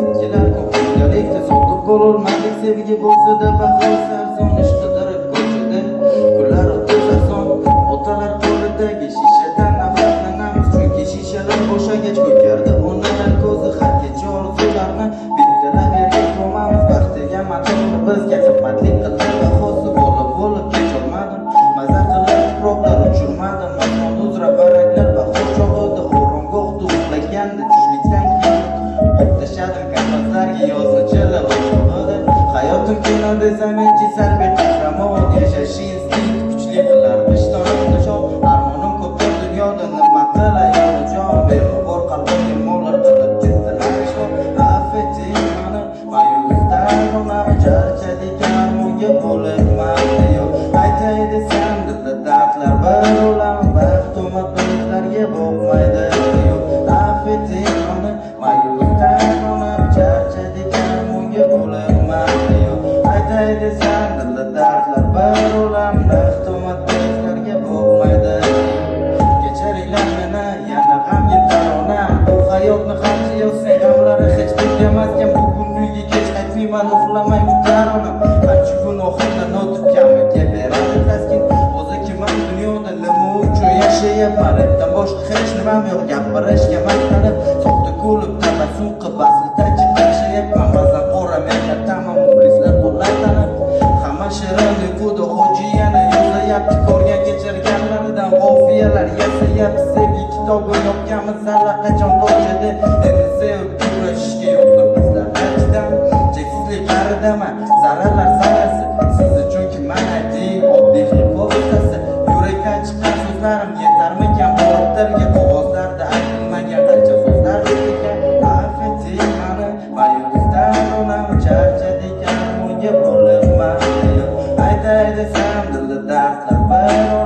ikkilar ko'pchilikda sotib bo'lolmadik. Sevgi bo'lsa-da bahosi arzon, ish qidirib ko'chada kunlar o'tib arzon. Otalar qo'lidagi shishadan nafratlanamiz, chunki shishalar bo'shagach ko'kardi onalar ko'zi. Har kecha orzularni bittalab yerga ko'mamiz. Baxtiga matoni bizga qimmatli qildi, bahosi bo'lib kecholmadim. Maza qilib tuproqlar uchirmadim, osmon uzra baraklar bahor chog'ida oromgohda uxlaganda tushlikdan keyin tashadim kanvaslarga yozni chilla ochig'ida. Hayotim kino desam menchi salbiy qahramon, yashash instinkt kuchli qilar ishtonimni shoh. Armonim ko'pdir dunyoda, nima qilay onajon, beg'ubor qalbimga mo'lar qilib ketdilar ishon. Affeting mani mayusdan onam charchadik armonga bo'libman yo'q. Aytay desam dilda dardlar bir olam, baxt umid bizlarga bo'lmaydi yo'q. Affeting mani mayusdan onam charchadik armonga bo'libman yo'q. Aytay desam dilda dardlar bir olam, baxt umid bizlarga bo'lmaydi yo'q. Kechiringlar meni yana g'amgin taronam, bu hayotni qancha yozsang g'amlari hech bitmaskan. Bugun uyga kech qaytmayman, uxlamay kutar onam. Qancha kun oxirdan o'tib kamiga beradi taskin. O'zi kimman dunyoda, nima uchun yashayapman? Rapdan boshqa hech nimam yo'q, gapirishga maqtanib soxta kulib tabassum qilib aslida chiqashayapman. Ba'zan qora mehnat tamom muxlislar qo'llaytanib, hamma shirin uyquda hojiyana yozayapti. Ko'rgan kechirganlaridan qofiyalar yasayapti. Sevgi kitobi yopganmiz allaqachon to'shadi. Endi sevib kurashishga yo'qdir bizlarda chidam. Cheksizlik qaridaman, zararlar sarasi siz uchun kimman ayting oddiy hikoyasi. Yurakdan chiqqan so'zlarim yetarmikan xavotirga? Qog'ozlarda aytilmagan qancha so'zlar ekan. Affeting mani mayusdan onam charchadik armonga bo'libman yo'q. Aytay desam dilda dardlar bir